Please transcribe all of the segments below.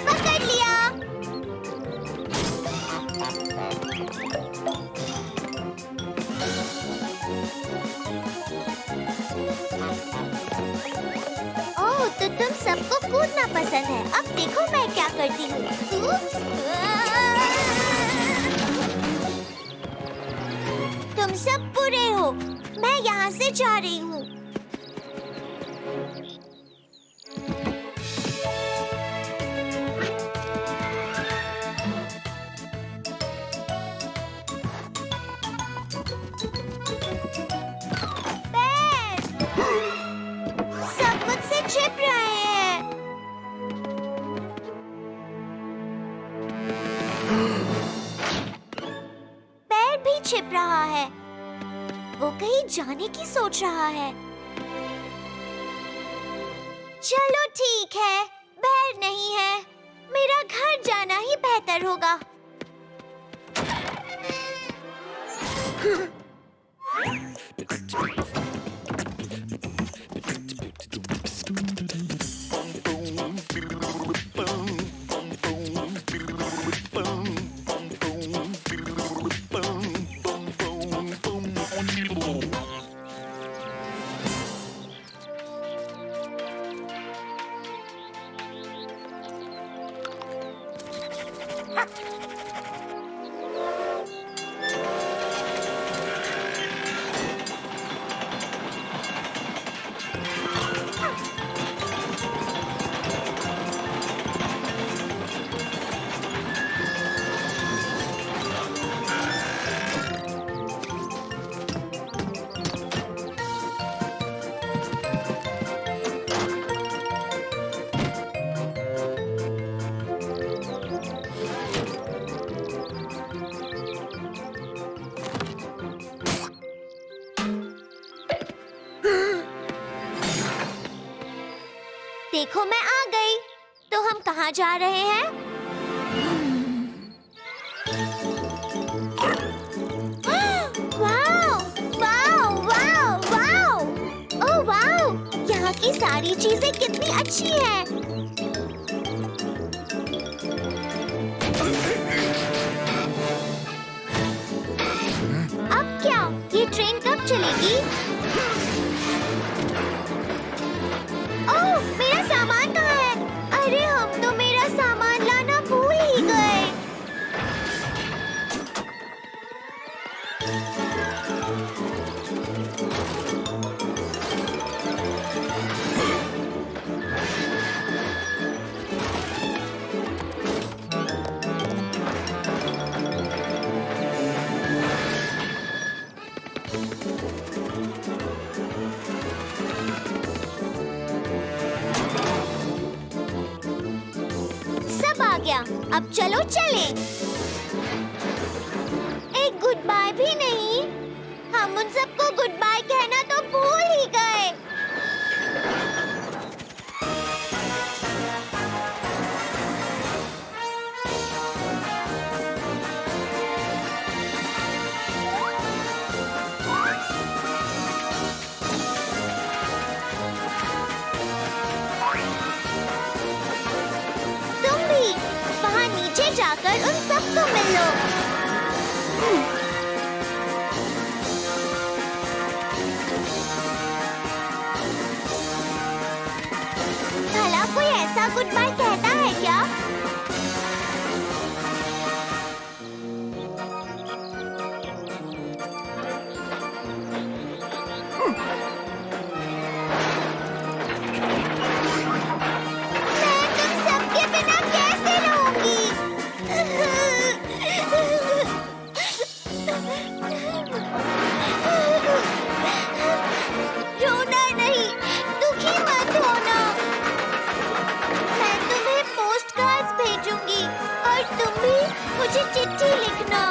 पकड़ लिया। ओह, तो तुम सबको कूदना पसंद है। अब देखो मैं क्या करती हूँ। उप्स। तुम सब बुरे हो। मैं यहाँ से जा रही हूँ। पैर! सब मुझसे छिप रहे हैं। पैर भी छिप रहा है। वो कहीं जाने की सोच रहा है। चलो ठीक है, पैर नहीं है। मेरा घर जाना ही बेहतर होगा। देखो मैं आ गई। तो हम कहाँ जा रहे हैं? Wow! Wow! Wow! Wow! Oh wow! यहाँ की सारी चीजें कितनी अच्छी हैं। अब क्या? ये ट्रेन कब चलेगी? ओह, मेरा सामान कहाँ है? अरे हम तो मेरा सामान लाना भूल ही गए। सब आ गया। अब चलो चलें। एक गुड बाय भी नहीं। हम उन सबको गुड बाय कहना तो भूल ही गए। तुम भी वहाँ नीचे जाकर उन सबको मिल लो। भला कोई ऐसा गुड बाय कहता है क्या? मैं तुम सबके बिना कैसे रहूंगी? रोना नहीं, दुखी मत होना। मैं तुम्हें पोस्ट कार्ड्स भेजूंगी और तुम भी मुझे चिट्ठी लिखना।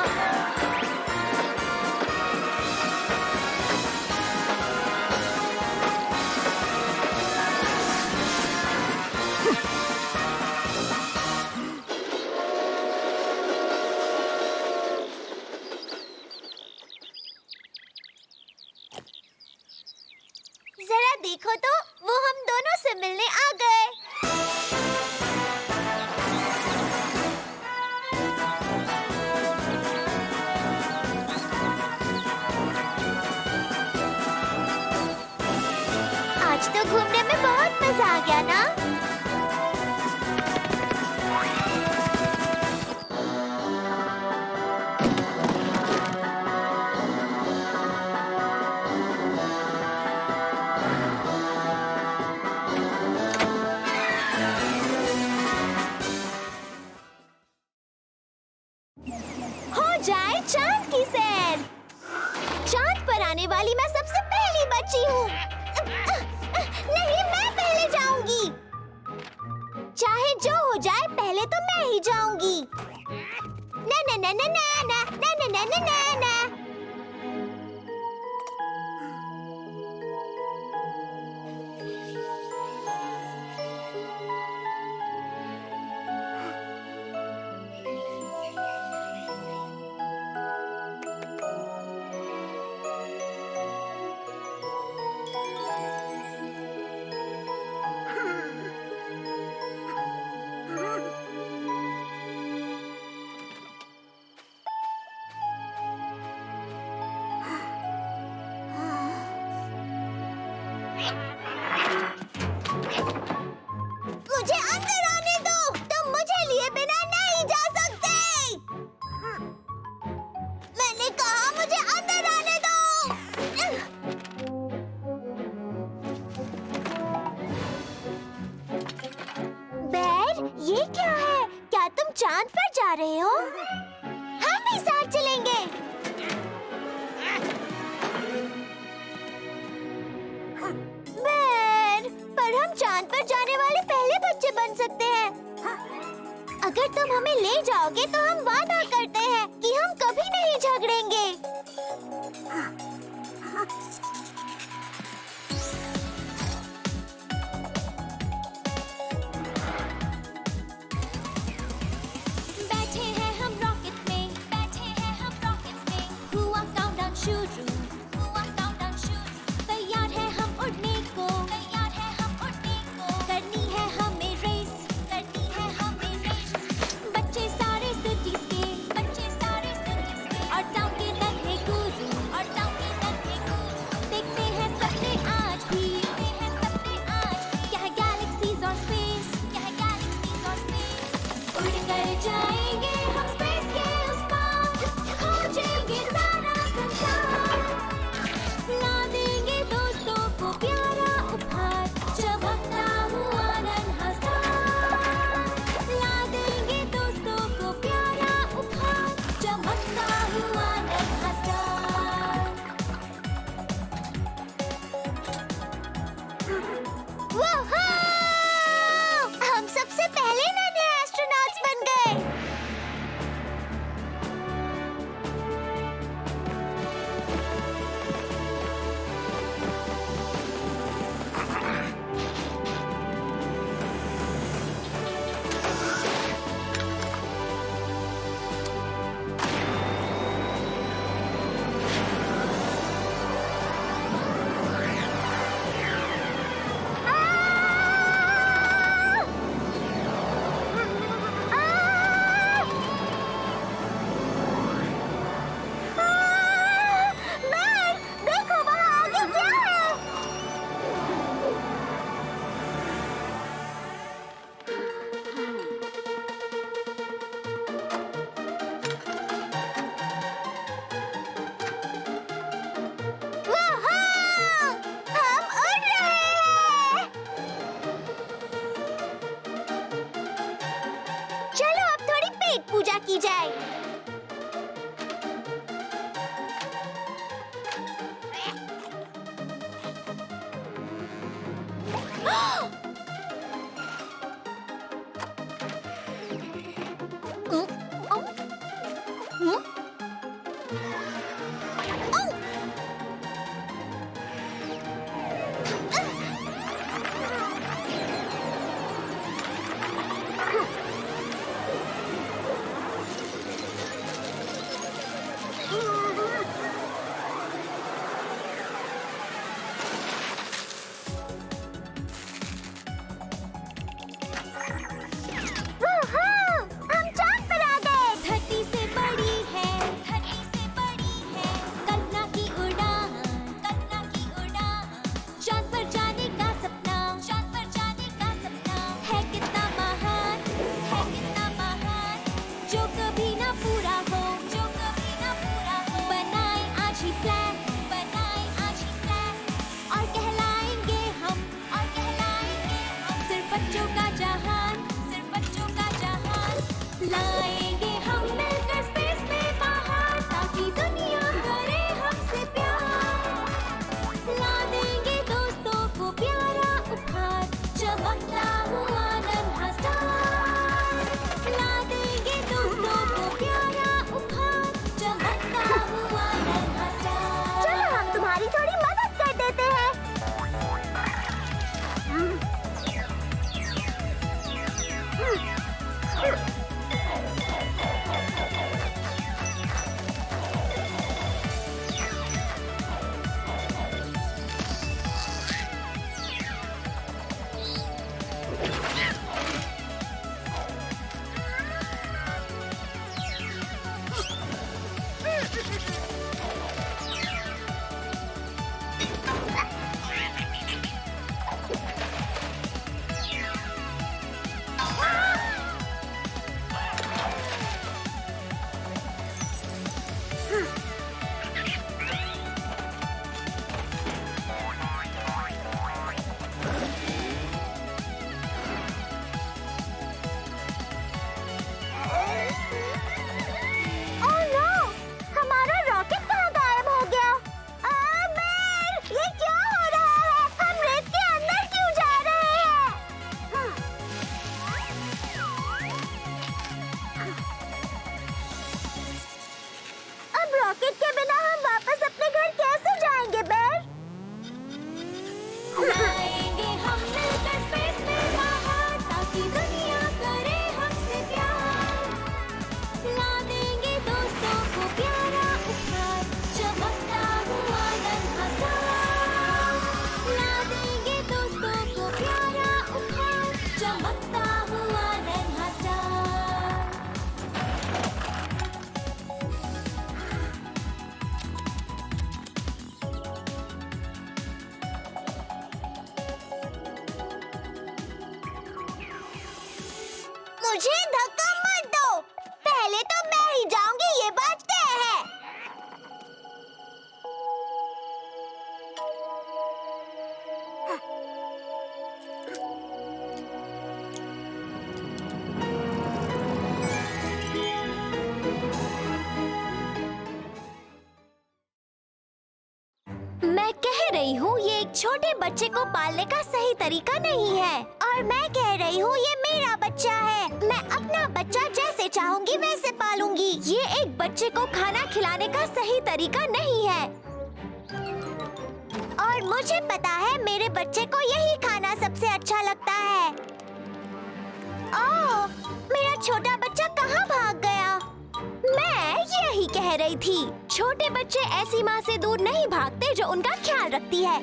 आज तो घूमने में बहुत मजा आ गया ना? हो जाए चांद की सैर। चांद पर आने वाली मैं सबसे पहली बच्ची हूँ। नहीं, मैं पहले जाऊंगी। चाहे जो हो जाए, पहले तो मैं ही जाऊंगी। ना ना ना ना ना ना ना ना ना ना ना। मुझे अंदर आने दो। तुम मुझे लिए बिना नहीं जा सकते। मैंने कहा मुझे अंदर आने दो। बैर, ये क्या है? क्या तुम चांद पर जा रहे हो? हम भी साथ चलेंगे। बैर, पर हम चांद पर जाने वाले पहले बच्चे बन सकते हैं। अगर तुम हमें ले जाओगे तो हम वादा करते हैं कि हम कभी नहीं झगड़ेंगे। बैठे हैं हम रॉकेट में, बैठे हैं हम रॉकेट में। हुआ काउंटडाउन शुरू, हुआ काउंटडाउन शुरू। तैयार है हम उड़ने को, तैयार है हम उड़ने को। करनी है हमें रेस, करनी है हमें रेस। बच्चे सारे सिटीज के, बच्चे सारे सिटीज के। और टाउन के नन्हे गुरु, और टाउन के नन्हे गुरु। देखते हैं सपने आज भी, देखते हैं सपने आज भी। क्या है गैलेक्सीज और स्पेस, क्या है गैलेक्सीज और स्पेस। उड़ कर जाएंगे हम स्पेस के उस पार, खोजेंगे सारा संसार। ला देंगे दोस्तों को प्यारा उपहार, चमकता हुआ नन्हा स्टार। ला देंगे दोस्तों को प्यारा उपहार, चमकता हुआ नन्हा स्टार। वाह! हम सबसे पहले नन्हे एस्ट्रोनॉट्स बन गए। बैर, देखो वहाँ आगे क्या है? वाह! हम उड़ रहे हैं। चलो अब थोड़ी पेट पूजा की जाए। लाएंगे हम मिलकर स्पेस में बाहर, ताकि दुनिया करे हमसे प्यार। ला देंगे दोस्तों को प्यारा उपहार, चमकता हुआ नन्हा स्टार। ला देंगे दोस्तों को प्यारा उपहार, चमकता हुआ नन्हा स्टार। चलो हम तुम्हारी थोड़ी मदद कर देते हैं। रॉकेट के बिना हम वापस अपने घर कैसे जाएंगे बेर? लाएंगे हम मिलकर स्पेस में बाहर, ताकि दुनिया करे हमसे प्यार। ला देंगे दोस्तों को प्यारा उपहार, चमकता हुआ नन्हा स्टार। ला देंगे दोस्तों को प्यारा उपहार, चमकता हुआ नन्हा स्टार। मुझे धक्का मत दो। पहले तो मैं ही जाऊंगी, ये बात तय है। मैं कह रही हूँ ये एक छोटे बच्चे को पालने का सही तरीका नहीं है। और मैं कह रही हूँ ये मेरा बच्चा है। मैं अपना बच्चा जैसे चाहूंगी वैसे पालूंगी। ये एक बच्चे को खाना खिलाने का सही तरीका नहीं है। और मुझे पता है मेरे बच्चे को यही खाना सबसे अच्छा लगता है। ओह, मेरा छोटा बच्चा कहाँ भाग गया? मैं यही कह रही थी, छोटे बच्चे ऐसी माँ से दूर नहीं भागते जो उनका ख्याल रखती है।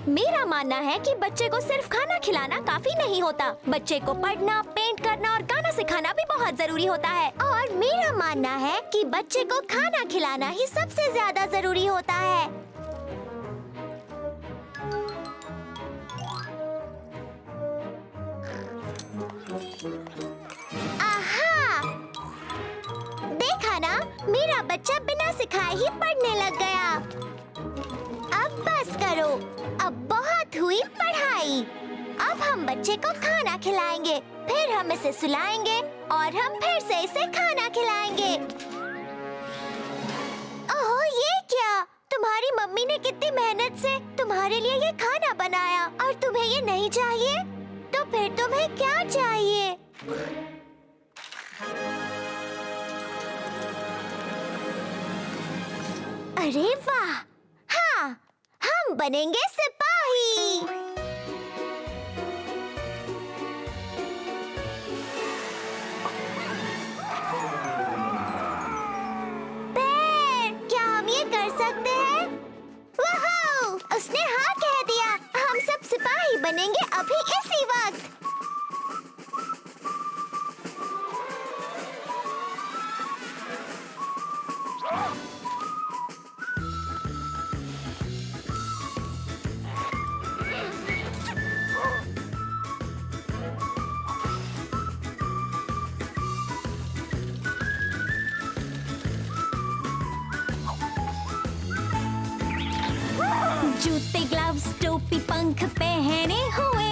मेरा मानना है कि बच्चे को सिर्फ खाना खिलाना काफी नहीं होता। बच्चे को पढ़ना, पेंट करना और गाना सिखाना भी बहुत जरूरी होता है। और मेरा मानना है कि बच्चे को खाना खिलाना ही सबसे ज्यादा जरूरी होता है। आहा! देखा ना, मेरा बच्चा बिना सिखाए ही पढ़ने लग गया। अब बस करो, अब बहुत हुई पढ़ाई। अब हम बच्चे को खाना खिलाएंगे, फिर हम इसे सुलाएंगे और हम फिर से इसे खाना खिलाएंगे। ओह, ये क्या? तुम्हारी मम्मी ने कितनी मेहनत से तुम्हारे लिए ये खाना बनाया और तुम्हें ये नहीं चाहिए? तो फिर तुम्हें क्या चाहिए? अरे वाह! हाँ, हम बनेंगे सिपाही। बेर, क्या हम ये कर सकते हैं? बनेंगे अभी इसी वक्त। जूते, ग्लव्स, टोपी, पंख पहने हुए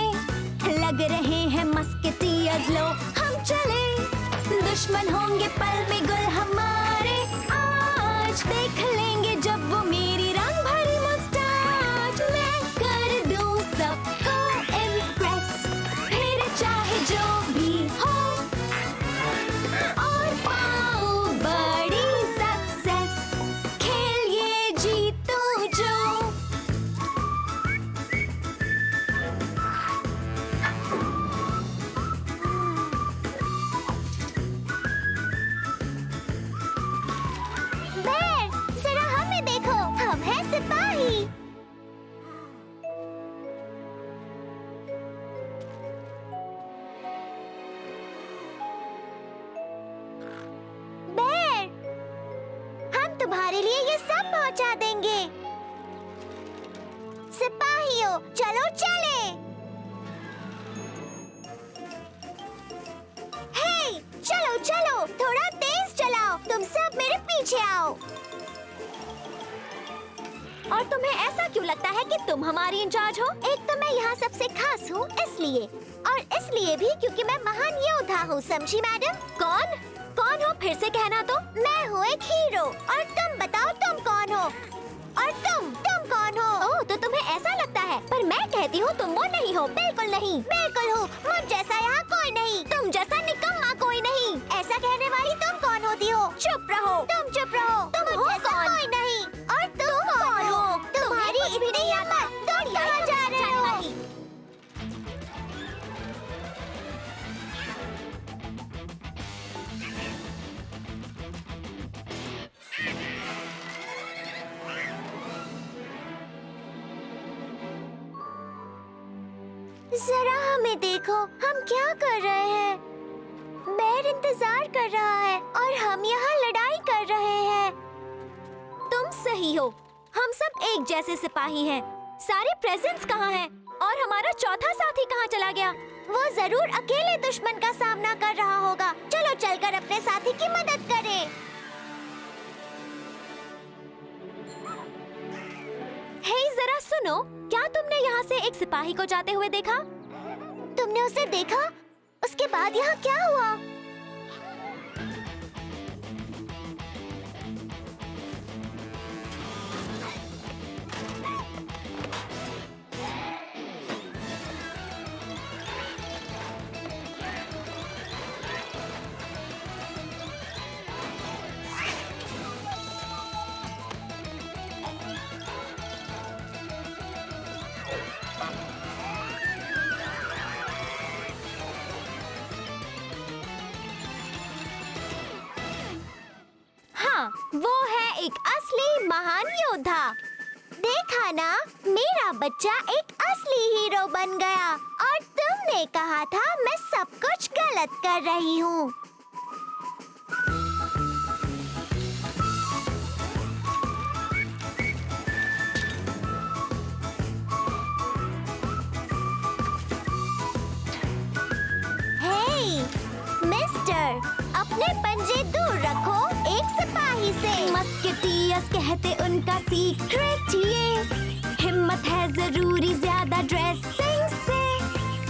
लग रहे हैं मस्केटियर्स। लो हम चले, दुश्मन होंगे पल में गुल हमारे। आज देख लेंगे जब वो मेरी रंग भरी मुस्कान। मैं कर दूं सबको इम्प्रेस, फिर चाहे जो भी हो, और पाऊं बड़ी सक्सेस। खेल ये जीतूं जो। बेर, जरा हमें देखो, हम हैं सिपाही। बेर, हम तुम्हारे लिए ये सब पहुंचा देंगे। सिपाहियों, चलो चले। हे, चलो चलो, थोड़ा तेज चलाओ। तुम सब मेरे पीछे आओ। और तुम्हें ऐसा क्यों लगता है कि तुम हमारी इंचार्ज हो? एक तो मैं यहाँ सबसे खास हूँ इसलिए, और इसलिए भी क्योंकि मैं महान योद्धा हूँ, समझी मैडम? कौन? कौन हो? फिर से कहना तो। मैं हूँ एक हीरो, और तुम बताओ तुम कौन हो? और तुम कौन हो? ओह, तो तुम्हें ऐसा लगता है, पर मैं कहती हूँ तुम वो नहीं हो। बिल्कुल नहीं, बिल्कुल हूँ। मुझ जैसा यहाँ कोई नहीं, तुम जैसा निकम्मा कोई नहीं। ऐसा कहने वाली तुम कौन होती हो? चुप रहो। तुम चुप रहो। तुम मुझ हो जैसा कौन? कोई नहीं। और तुम कौन हो? तुम्हारी कुछ भी इतनी नहीं आता। हिम्मत, तुम कहाँ जा रहे हो? जरा हमें देखो, हम क्या कर रहे हैं। बेर इंतजार कर रहा है और हम यहाँ लड़ाई कर रहे हैं। तुम सही हो, हम सब एक जैसे सिपाही हैं। सारे प्रेजेंट्स कहाँ हैं? और हमारा चौथा साथी कहाँ चला गया? वो जरूर अकेले दुश्मन का सामना कर रहा होगा। चलो चलकर अपने साथी की मदद करें। हे, जरा सुनो, क्या तुमने यहाँ से एक सिपाही को जाते हुए देखा? तुमने उसे देखा? उसके बाद यहाँ क्या हुआ? हाँ, वो है एक असली महान योद्धा। देखा ना, मेरा बच्चा एक असली हीरो बन गया। और तुमने कहा था मैं सब कुछ गलत कर रही हूँ। हे, मिस्टर, अपने पंजे दूर रखो एक सिपाही से। मस्केटियर्स कहते उनका सीक्रेट ये, हिम्मत है जरूरी ज्यादा ड्रेसिंग से।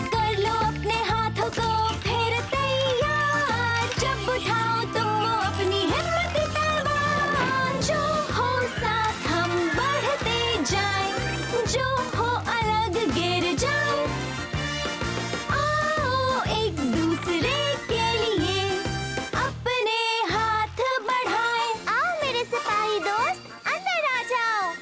कर लो अपने हाथों को फिर तैयार, जब उठाओ तुम वो अपनी हिम्मत तलवार। जो हो साथ हम बढ़ते जाएं, जो हो अलग गिर जाएं। आओ एक दूसरे के लिए अपने हाथ बढ़ाएं। आओ मेरे सिपाही दोस्त, अंदर आ जाओ।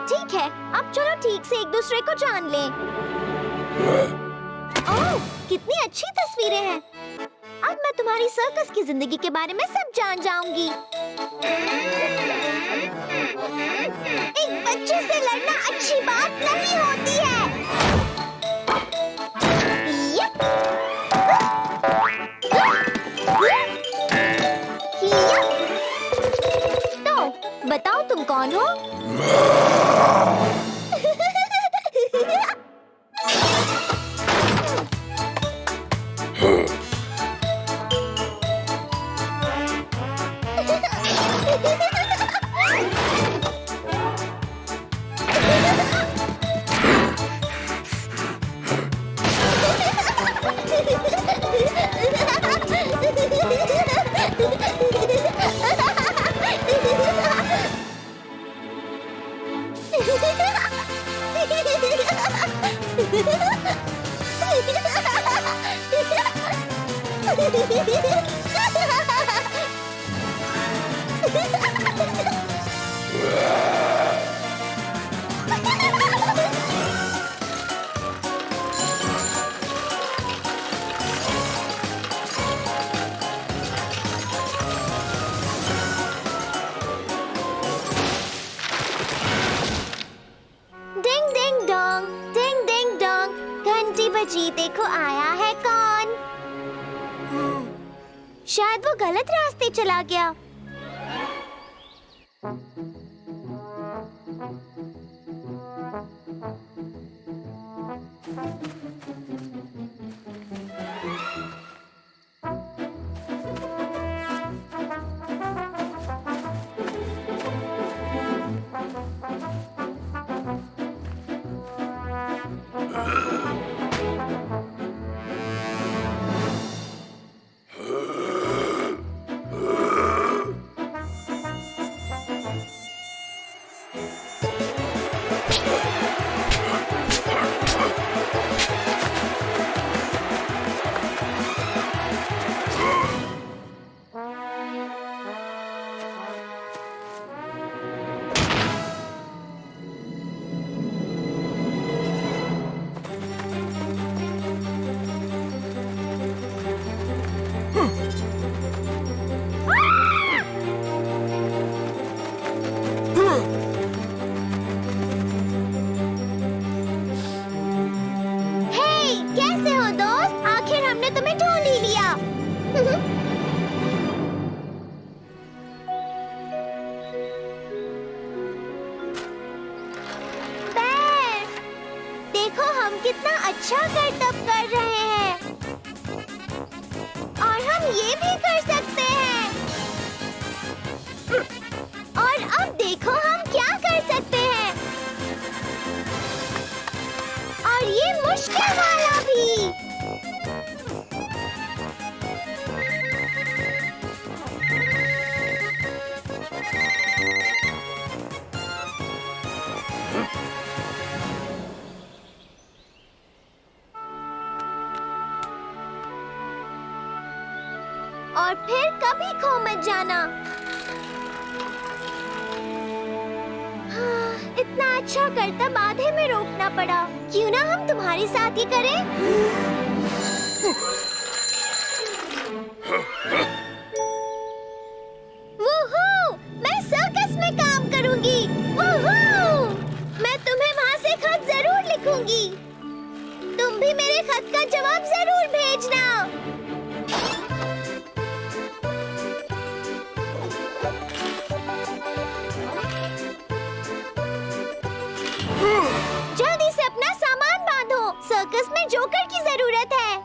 ठीक है, अब चलो ठीक से एक दूसरे को जान लें। ओह, कितनी अच्छी तस्वीरें हैं। अब मैं तुम्हारी सर्कस की जिंदगी के बारे में सब जान जाऊंगी। एक बच्चे से लड़ना अच्छी बात नहीं होती है। यप। तो बताओ तुम कौन हो? डिंग डिंग डोंग, घंटी बजी, देखो आया है कौन। शायद वो गलत रास्ते चला गया। कितना अच्छा करतब कर रहे हैं और हम ये भी कर सकते हैं। और अब देखो हम क्या कर सकते हैं, और ये मुश्किल वाला भी। और फिर कभी खो मत जाना। हाँ, इतना अच्छा करतब आधे में रोकना पड़ा। क्यों ना हम तुम्हारे साथ ही करें? खत का जवाब जरूर भेजना। जल्दी से अपना सामान बांधो, सर्कस में जोकर की जरूरत है।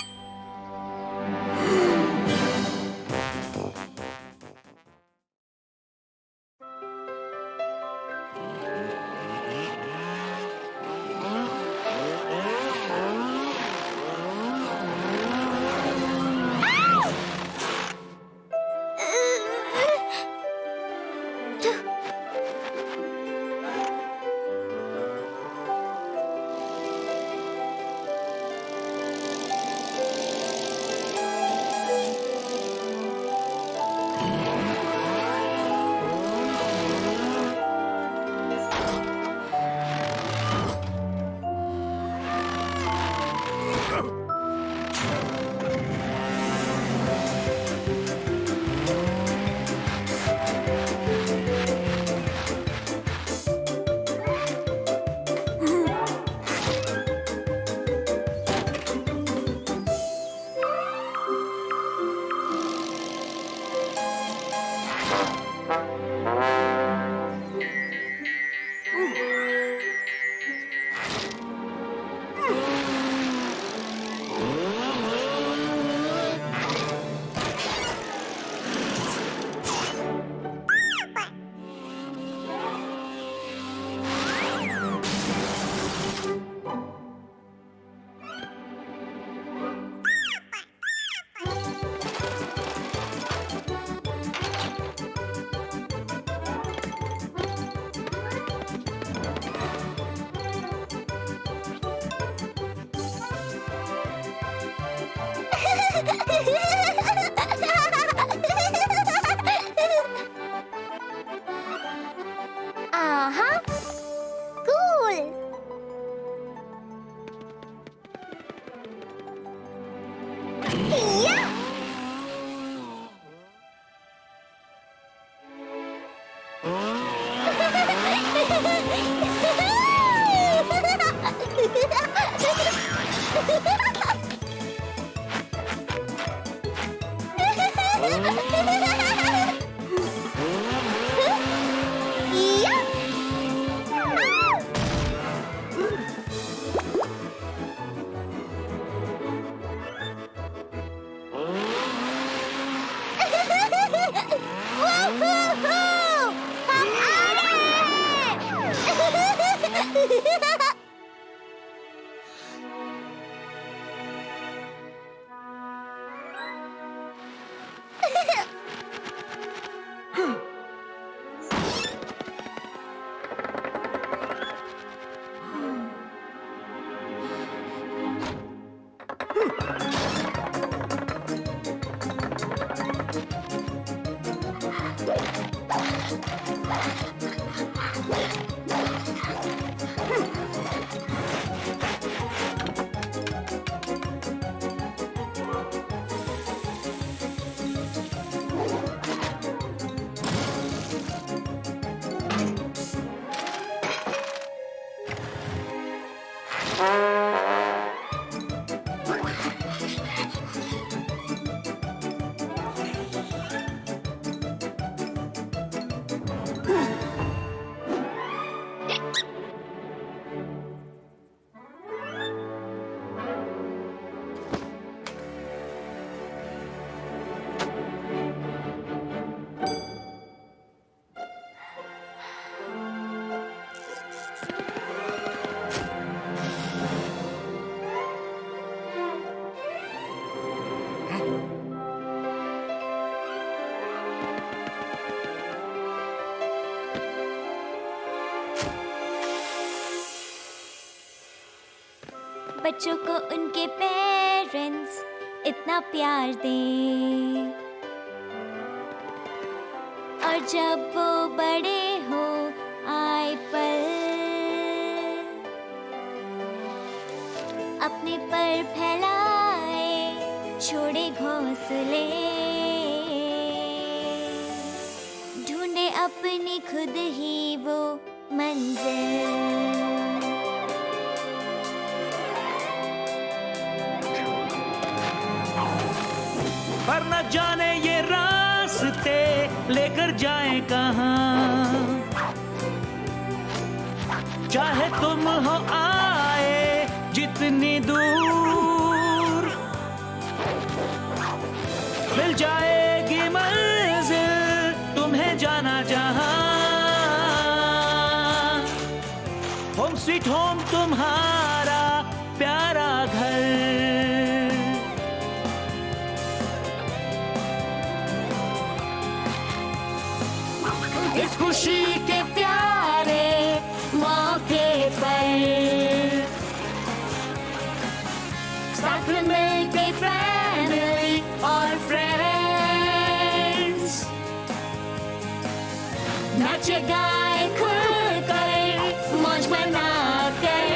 आहा, कूल। या! बच्चों को उनके पेरेंट्स इतना प्यार दें, और जब वो बड़े हो आए पल, अपने पर फैलाए छोड़े घोंसले, ढूंढे अपनी खुद ही वो मंजिल। पर न जाने ये रास्ते लेकर जाए कहाँ। चाहे तुम हो आए जितनी दूर, मिल जाएगी मंजिल तुम्हें जाना जहां। होम स्वीट होम तुम्हारा प्यारा घर। इस खुशी के प्यारे मौके पर साथ मिलके फैमिली और फ्रेंड्स नाचे गाए खुल कर मौज मना कर,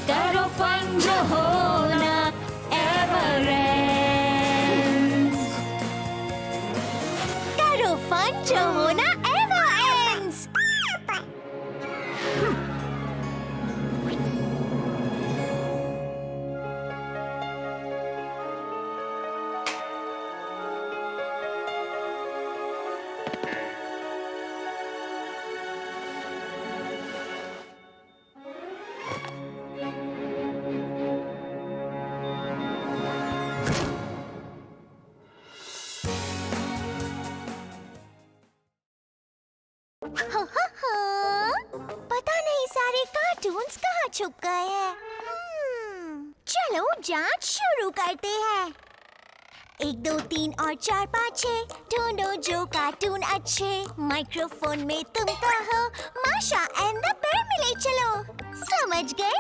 करो फन जो होना एवर एंड्स, करो फन जो होना एवर एंड्स। पता नहीं सारे कार्टून्स कहाँ छुप गए हैं। चलो जांच शुरू करते हैं। 1 2 3 और 4 5 6 ढूंढो जो कार्टून अच्छे। माइक्रोफोन में तुम कहो माशा एंड द बेयर मिले चलो। समझ गए